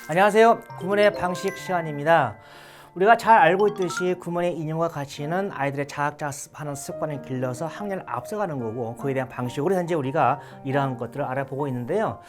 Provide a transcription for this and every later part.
안녕하세요. 구문의 방식 시간입니다. 우리가 잘 알고 있듯이 구문의 인용과 가치는 아이들의 자학자습하는 습관을 길러서 학년을 앞서가는 거고, 그에 대한 방식으로 현재 우리가 이러한 것들을 알아보고 있는데요.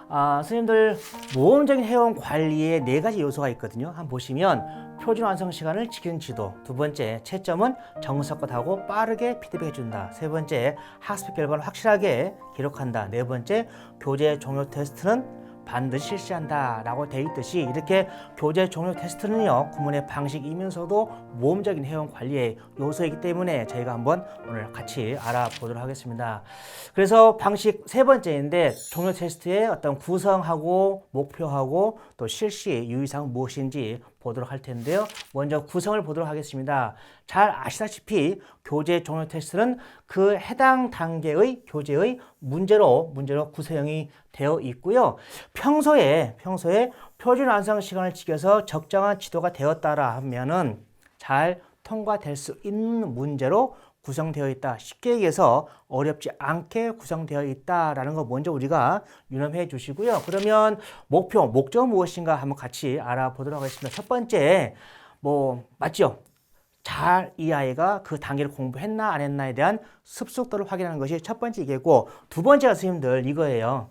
선생님들 모험적인 회원 관리에 4가지 요소가 있거든요. 한번 보시면 표준 완성 시간을 지키는 지도, 두 번째 채점은 정석껏하고 빠르게 피드백해 준다, 세 번째 학습 결과를 확실하게 기록한다, 네 번째 교재 종료 테스트는 반드시 실시한다 라고 되어 있듯이, 이렇게 교재 종료 테스트는요 구문의 방식이면서도 모험적인 회원 관리의 요소이기 때문에 저희가 한번 오늘 같이 알아보도록 하겠습니다. 그래서 방식 세 번째인데, 종료 테스트의 어떤 구성하고 목표하고 또 실시 유의사항 무엇인지 보도록 할 텐데요. 먼저 구성을 보도록 하겠습니다. 잘 아시다시피 교재 종료 테스트는 그 해당 단계의 교재의 문제로 구성이 되어 있고요. 평소에 표준 완성 시간을 지켜서 적정한 지도가 되었다라 하면은 잘 통과될 수 있는 문제로 구성되어 있다. 쉽게 얘기해서 어렵지 않게 구성되어 있다라는 거 먼저 우리가 유념해 주시고요. 그러면 목적은 무엇인가 한번 같이 알아보도록 하겠습니다. 첫 번째, 맞죠? 잘 이 아이가 그 단계를 공부했나 안 했나에 대한 습득도를 확인하는 것이 첫 번째 이게고, 두 번째가 선생님들 이거예요.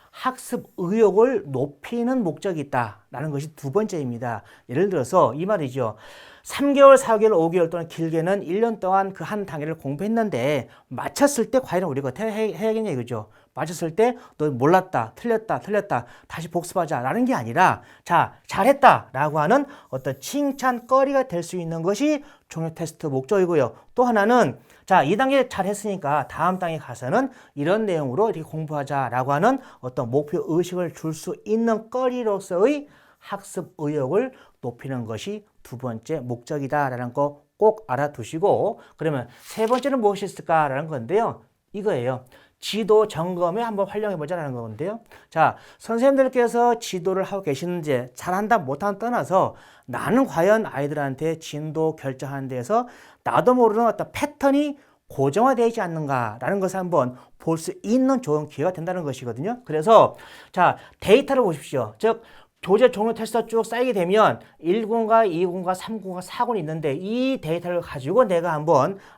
학습 의욕을 높이는 목적이 있다라는 것이 두 번째입니다. 예를 들어서 이 말이죠. 3개월, 4개월, 5개월 또는 길게는 1년 동안 그 한 단계를 공부했는데 맞췄을 때 과연 우리가 어떻게 해야겠냐 이거죠. 맞췄을 때 너 몰랐다, 틀렸다, 다시 복습하자 라는 게 아니라, 자, 잘했다 라고 하는 어떤 칭찬거리가 될 수 있는 것이 종료 테스트 목적이고요. 또 하나는, 자, 2단계 잘했으니까 다음 단계 가서는 이런 내용으로 이렇게 공부하자 라고 하는 어떤 목표 의식을 줄 수 있는 거리로서의 학습 의욕을 높이는 것이 두 번째 목적이다라는 거 꼭 알아두시고, 그러면 세 번째는 무엇이 있을까라는 건데요. 이거예요. 지도 점검에 한번 활용해 보자라는 건데요. 자, 선생님들께서 지도를 하고 계시는지 잘한다 못한다 떠나서 나는 과연 아이들한테 진도 결정하는 데에서 나도 모르는 어떤 패턴이 고정화되어 있지 않는가라는 것을 한번 볼 수 있는 좋은 기회가 된다는 것이거든요. 그래서 자, 데이터를 보십시오. 즉 교재 종료 테스트가 쭉 쌓이게 되면 1군과 2군과 3군과 4군이 있는데, 이 데이터를 가지고 내가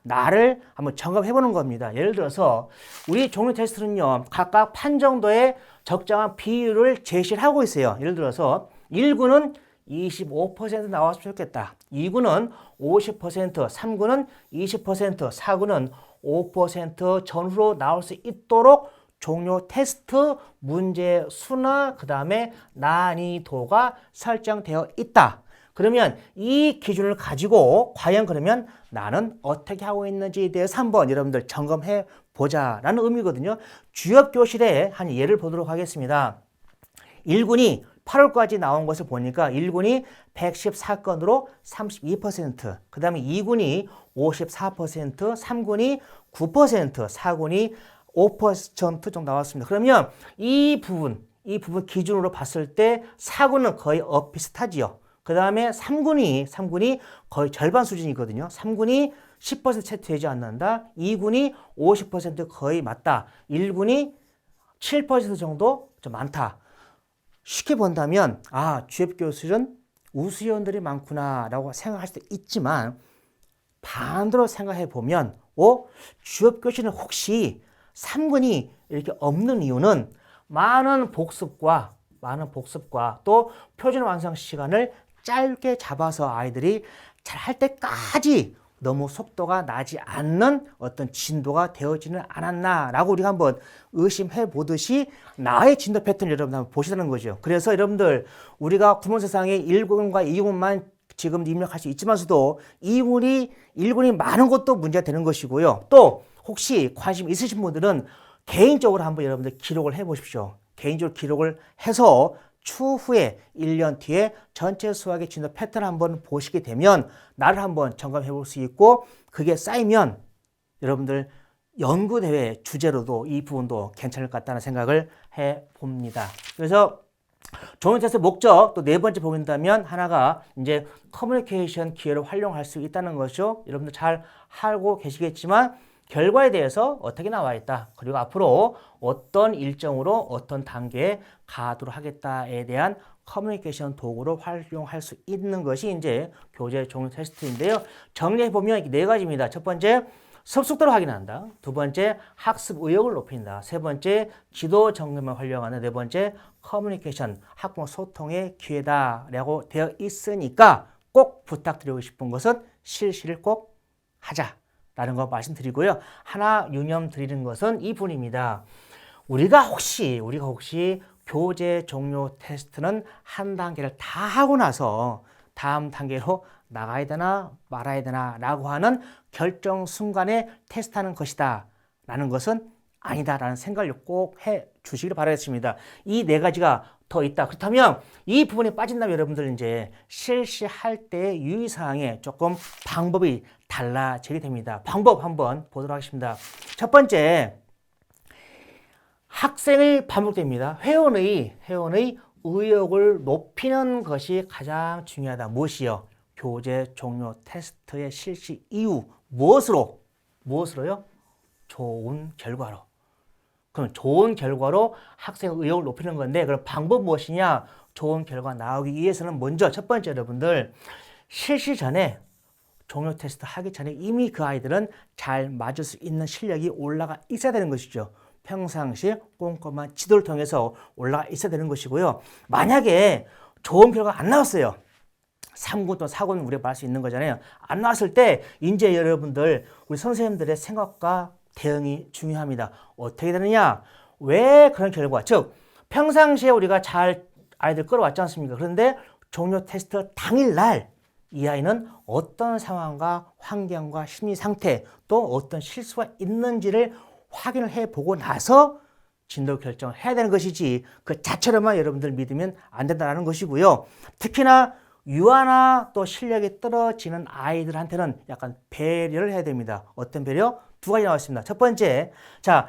나를 한번 점검해 보는 겁니다. 예를 들어서 우리 종료 테스트는요 각각 판 정도의 적정한 비율을 제시를 하고 있어요. 예를 들어서 1군은 25% 나왔으면 좋겠다, 2군은 50%, 3군은 20%, 4군은 5% 전후로 나올 수 있도록 종료 테스트 문제 수나 그 다음에 난이도가 설정되어 있다. 그러면 이 기준을 가지고 과연 그러면 나는 어떻게 하고 있는지에 대해서 한번 여러분들 점검해 보자라는 의미거든요. 주협교실에 한 예를 보도록 하겠습니다. 1군이 8월까지 나온 것을 보니까 1군이 114건으로 32%, 그 다음에 2군이 54%, 3군이 9%, 4군이 5% 정도 나왔습니다. 그러면 이 부분 기준으로 봤을 때 4군은 거의 비슷하지요. 그 다음에 3군이 거의 절반 수준이거든요. 3군이 10% 채택되지 않는다. 2군이 50% 거의 맞다. 1군이 7% 정도 좀 많다. 쉽게 본다면, 주협교실은 우수위원들이 많구나라고 생각할 수도 있지만, 반대로 생각해 보면, 주협교실은 혹시 3군이 이렇게 없는 이유는 많은 복습과 또 표준 완성 시간을 짧게 잡아서 아이들이 잘 할 때까지 너무 속도가 나지 않는 어떤 진도가 되어지는 않았나라고 우리가 한번 의심해 보듯이 나의 진도 패턴을 여러분 한번 보시라는 거죠. 그래서 여러분들 우리가 구몬세상에 1군과 2군만 지금 입력할 수 있지만서도 1군이 많은 것도 문제가 되는 것이고요. 또 혹시 관심 있으신 분들은 개인적으로 한번 여러분들 기록을 해 보십시오. 개인적으로 기록을 해서 추후에 1년 뒤에 전체 수학의 진도 패턴을 한번 보시게 되면 나를 한번 점검해 볼 수 있고, 그게 쌓이면 여러분들 연구대회 주제로도 이 부분도 괜찮을 것 같다는 생각을 해 봅니다. 그래서 종료 테스트 목적 또 네 번째 보긴다면, 하나가 이제 커뮤니케이션 기회를 활용할 수 있다는 것이죠. 여러분들 잘 알고 계시겠지만 결과에 대해서 어떻게 나와 있다. 그리고 앞으로 어떤 일정으로 어떤 단계에 가도록 하겠다에 대한 커뮤니케이션 도구로 활용할 수 있는 것이 이제 교재 종료 테스트인데요. 정리해 보면 네 가지입니다. 첫 번째, 습속도를 확인한다. 두 번째, 학습 의욕을 높인다. 세 번째, 지도 정보만 활용하는. 네 번째, 커뮤니케이션, 학부모 소통의 기회다라고 되어 있으니까 꼭 부탁드리고 싶은 것은 실시를 꼭 하자라는 거 말씀드리고요. 하나 유념드리는 것은 이 부분입니다. 우리가 혹시 교재 종료 테스트는 한 단계를 다 하고 나서 다음 단계로 나가야 되나 말아야 되나 라고 하는 결정 순간에 테스트하는 것이다 라는 것은 아니다 라는 생각을 꼭 해 주시길 바라겠습니다. 이 네 가지가 더 있다. 그렇다면 이 부분에 빠진다면 여러분들 이제 실시할 때 유의사항에 조금 방법이 달라지게 됩니다. 방법 한번 보도록 하겠습니다. 첫 번째, 학생의 반복됩니다. 회원의 의욕을 높이는 것이 가장 중요하다. 무엇이요? 교재 종료 테스트의 실시 이후 무엇으로요? 좋은 결과로. 그럼 좋은 결과로 학생의 의욕을 높이는 건데 그럼 방법 무엇이냐? 좋은 결과 나오기 위해서는 먼저 첫 번째 여러분들 실시 전에 종료 테스트 하기 전에 이미 그 아이들은 잘 맞을 수 있는 실력이 올라가 있어야 되는 것이죠. 평상시에 꼼꼼한 지도를 통해서 올라가 있어야 되는 것이고요. 만약에 좋은 결과가 안 나왔어요. 3군 또 4군 우리가 말할 수 있는 거잖아요. 안 나왔을 때 이제 여러분들 우리 선생님들의 생각과 대응이 중요합니다. 어떻게 되느냐? 왜 그런 결과? 즉 평상시에 우리가 잘 아이들 끌어왔지 않습니까? 그런데 종료 테스트 당일날 이 아이는 어떤 상황과 환경과 심리 상태 또 어떤 실수가 있는지를 확인을 해보고 나서 진도 결정을 해야 되는 것이지 그 자체로만 여러분들 믿으면 안 된다는 것이고요. 특히나 유아나 또 실력이 떨어지는 아이들한테는 약간 배려를 해야 됩니다. 어떤 배려? 두 가지 나왔습니다. 첫 번째, 자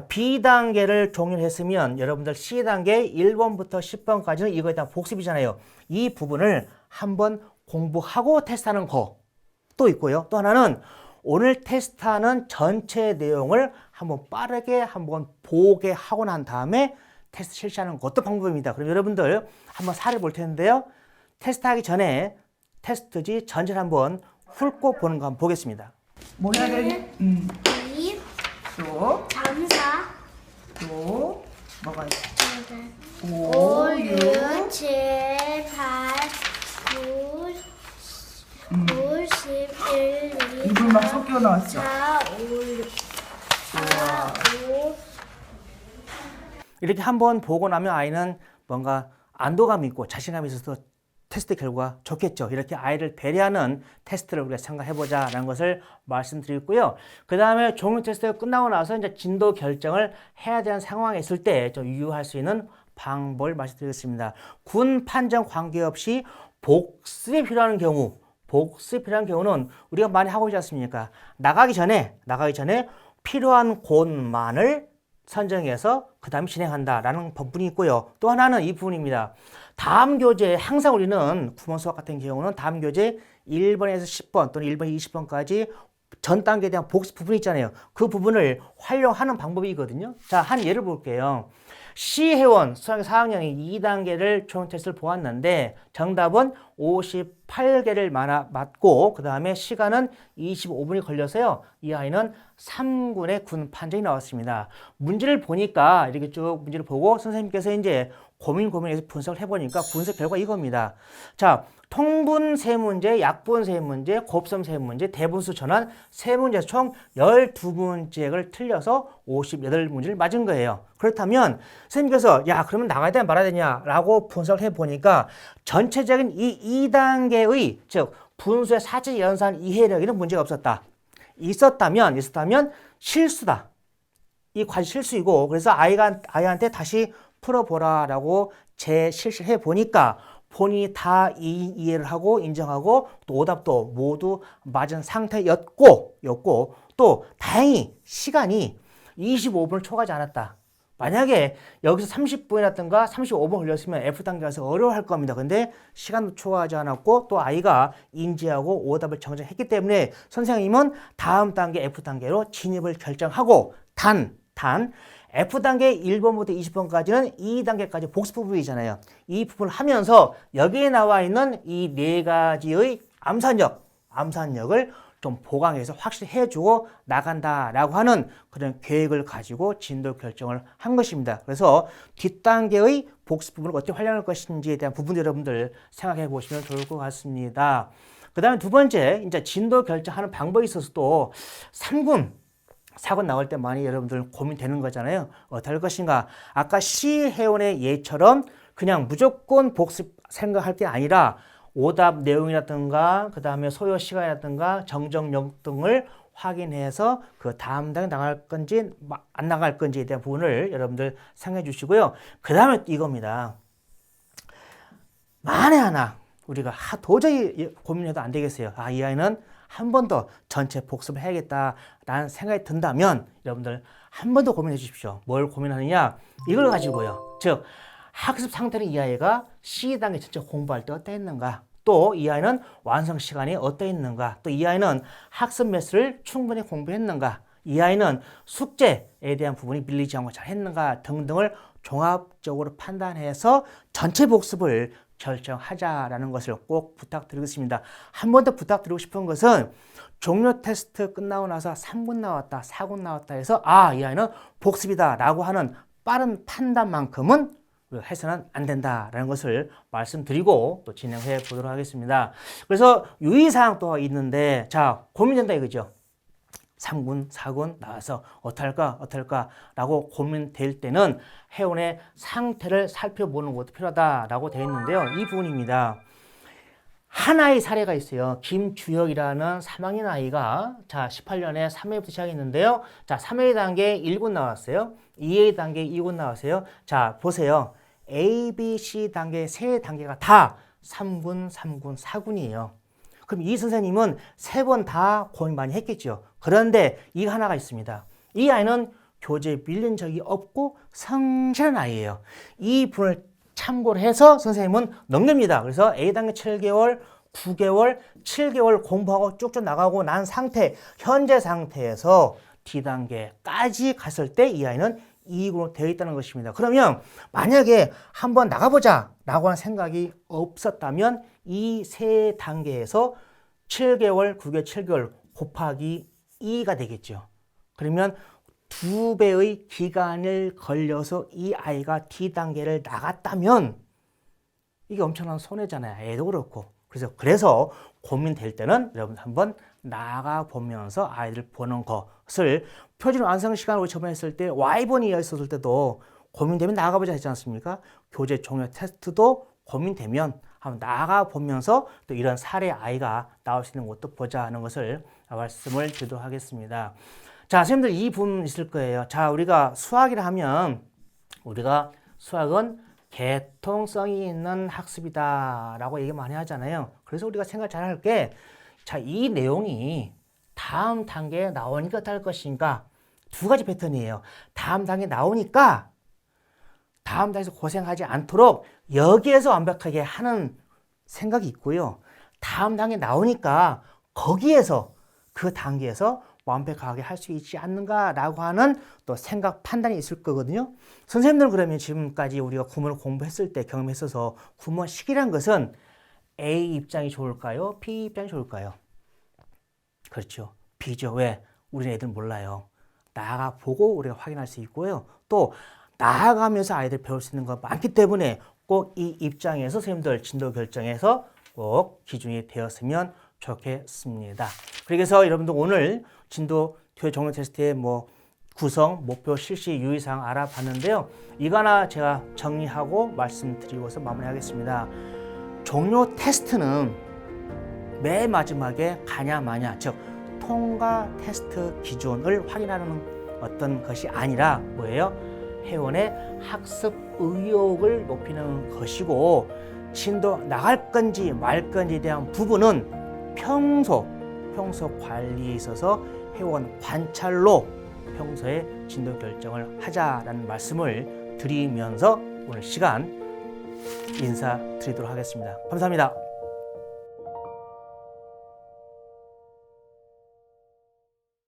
B단계를 종료를 했으면 여러분들 C단계 1번부터 10번까지는 이거에 대한 복습이잖아요. 이 부분을 한번 공부하고 테스트하는 거 또 있고요. 또 하나는 오늘 테스트하는 전체 내용을 한번 빠르게 한번 보게 하고 난 다음에 테스트 실시하는 것도 방법입니다. 그럼 여러분들 한번 사례 볼 텐데요. 테스트하기 전에 테스트지 전체를 한번 훑고 보는 거 한번 보겠습니다. 뭐 해야 되니? 이 또, 점사 또, 뭐가 있어? 5, 6, 7, 8, 9, 10, 1, 2, 입을 막 섞여 나왔죠? 4, 5, 6, 4, 5. 이렇게 한번 보고 나면 아이는 뭔가 안도감이 있고 자신감이 있어서 테스트 결과 좋겠죠. 이렇게 아이를 배려하는 테스트를 우리가 생각해보자라는 것을 말씀드리고요. 그 다음에 종료 테스트가 끝나고 나서 이제 진도 결정을 해야 되는 상황에 있을 때 좀 유효할 수 있는 방법을 말씀드리겠습니다. 군 판정 관계없이 복습이 필요한 경우는 우리가 많이 하고 있지 않습니까? 나가기 전에 필요한 곳만을 선정해서 그 다음에 진행한다라는 부분이 있고요. 또 하나는 이 부분입니다. 다음 교재 항상 우리는 구몬 수학 같은 경우는 다음 교재 1번에서 10번 또는 1번, 20번까지 전 단계에 대한 복습 부분이 있잖아요. 그 부분을 활용하는 방법이거든요. 자, 한 예를 볼게요. C회원 수학의 4학년이 2단계를 종료 테스트를 보았는데 정답은 58개를 맞고 그 다음에 시간은 25분이 걸려서요. 이 아이는 3군의 군 판정이 나왔습니다. 문제를 보니까 이렇게 쭉 문제를 보고 선생님께서 이제 고민해서 분석을 해보니까 분석 결과 이겁니다. 자, 통분 3문제, 약분 3문제, 곱셈 3문제, 대분수 전환 3문제에서 총 12문제를 틀려서 58문제를 맞은 거예요. 그렇다면 선생님께서 야 그러면 나가야 되냐 말아야 되냐 라고 분석을 해보니까 전체적인 이 2단계의 즉 분수의 사지 연산 이해력에는 문제가 없었다. 있었다면 실수다. 이 과제 실수이고 그래서 아이한테 다시 풀어보라라고 재실시를 해보니까 본인이 다 이해를 하고 인정하고 또 오답도 모두 맞은 상태였고 또 다행히 시간이 25분을 초과하지 않았다. 만약에 여기서 30분이라든가 35분 걸렸으면 F단계 가서 어려워할 겁니다. 근데 시간도 초과하지 않았고 또 아이가 인지하고 오답을 정정했기 때문에 선생님은 다음 단계 F단계로 진입을 결정하고 단 F단계 1번부터 20번까지는 2단계까지 복습 부분이잖아요. 이 부분을 하면서 여기에 나와 있는 이 네 가지의 암산력을 좀 보강해서 확실히 해주고 나간다라고 하는 그런 계획을 가지고 진도 결정을 한 것입니다. 그래서 뒷단계의 복습 부분을 어떻게 활용할 것인지에 대한 부분 여러분들 생각해 보시면 좋을 것 같습니다. 그 다음에 두 번째, 이제 진도 결정하는 방법에 있어서도 3군, 4군 나올 때 많이 여러분들 고민되는 거잖아요. 어떻게 할 것인가? 아까 시혜원의 예처럼 그냥 무조건 복습 생각할 게 아니라 오답 내용이라든가 그 다음에 소요 시간이라든가 정정력 등을 확인해서 그 다음 단계 나갈 건지 안 나갈 건지에 대한 부분을 여러분들 생각해 주시고요. 그 다음에 이겁니다. 만에 하나 우리가 도저히 고민해도 안 되겠어요. 이 아이는 한 번 더 전체 복습을 해야겠다라는 생각이 든다면 여러분들 한 번 더 고민해 주십시오. 뭘 고민하느냐? 이걸 가지고요. 즉 학습 상태는 이 아이가 C단계 전체 공부할 때 어떠했는가? 또 이 아이는 완성 시간이 어떠했는가? 또 이 아이는 학습 매수를 충분히 공부했는가? 이 아이는 숙제에 대한 부분이 밀리지 않고 잘 했는가? 등등을 종합적으로 판단해서 전체 복습을 결정하자라는 것을 꼭 부탁드리겠습니다. 한 번 더 부탁드리고 싶은 것은 종료 테스트 끝나고 나서 3군 나왔다, 4군 나왔다 해서 이 아이는 복습이다 라고 하는 빠른 판단만큼은 해서는 안 된다라는 것을 말씀드리고 또 진행해 보도록 하겠습니다. 그래서 유의사항 또 있는데 고민된다 이거죠. 3군, 4군 나와서 어떨까 라고 고민될 때는 회원의 상태를 살펴보는 것도 필요하다라고 되어 있는데요. 이 부분입니다. 하나의 사례가 있어요. 김주혁이라는 3학년 아이가 18년에 3회부터 시작했는데요. 3회 단계 1군 나왔어요. 2회 단계 2군 나왔어요. 보세요. A, B, C 단계 세 단계가 다 3군, 4군이에요. 그럼 이 선생님은 3번 다 고민 많이 했겠죠. 그런데 이 하나가 있습니다. 이 아이는 교재에 밀린 적이 없고 성실한 아이예요. 이 분을 참고를 해서 선생님은 넘깁니다. 그래서 A단계 7개월, 9개월, 7개월 공부하고 쭉쭉 나가고 난 상태, 현재 상태에서 D단계까지 갔을 때 이 아이는 2군으로 되어 있다는 것입니다. 그러면 만약에 한번 나가보자 라고 하는 생각이 없었다면 이 세 단계에서 7개월, 9개월, 7개월 곱하기 2가 되겠죠. 그러면 2배의 기간을 걸려서 이 아이가 D단계를 나갔다면 이게 엄청난 손해잖아요. 애도 그렇고. 그래서 고민될 때는 여러분 한번 나가보면서 아이들 보는 것을 표준 완성 시간으로 저번에 했을 때 Y본이 있었을 때도 고민되면 나가보자 했지 않습니까? 교재 종료 테스트도 고민되면 한번 나가보면서 또 이런 사례 아이가 나올 수 있는 것도 보자 하는 것을 말씀을 드리도록 하겠습니다. 선생님들 이 부분 있을 거예요. 우리가 수학이라 하면 우리가 수학은 개통성이 있는 학습이다 라고 얘기 많이 하잖아요. 그래서 우리가 생각 잘 할 게 이 내용이 다음 단계에 나오니까 어떨 것인가 두 가지 패턴이에요. 다음 단계에 나오니까 다음 단계에서 고생하지 않도록 여기에서 완벽하게 하는 생각이 있고요. 다음 단계에 나오니까 거기에서 그 단계에서 완벽하게 할 수 있지 않는가라고 하는 또 생각 판단이 있을 거거든요. 선생님들은 그러면 지금까지 우리가 구문을 공부했을 때 경험했어서 구문식이란 것은 A 입장이 좋을까요? B 입장이 좋을까요? 그렇죠. B죠. 왜? 우리 애들 몰라요. 나가보고 우리가 확인할 수 있고요. 또 나아가면서 아이들 배울 수 있는 거 많기 때문에 꼭 이 입장에서 선생님들 진도 결정해서 꼭 기준이 되었으면 좋겠습니다. 그래서 여러분들 오늘 진도 교육 종료 테스트의 구성, 목표, 실시, 유의사항 알아봤는데요. 이거 하나 제가 정리하고 말씀드리고서 마무리하겠습니다. 종료 테스트는 맨 마지막에 가냐 마냐, 즉 통과 테스트 기준을 확인하는 어떤 것이 아니라 뭐예요? 회원의 학습 의욕을 높이는 것이고 진도 나갈 건지 말 건지에 대한 부분은 평소 관리에 있어서 회원 관찰로 평소에 진도 결정을 하자라는 말씀을 드리면서 오늘 시간 인사드리도록 하겠습니다. 감사합니다.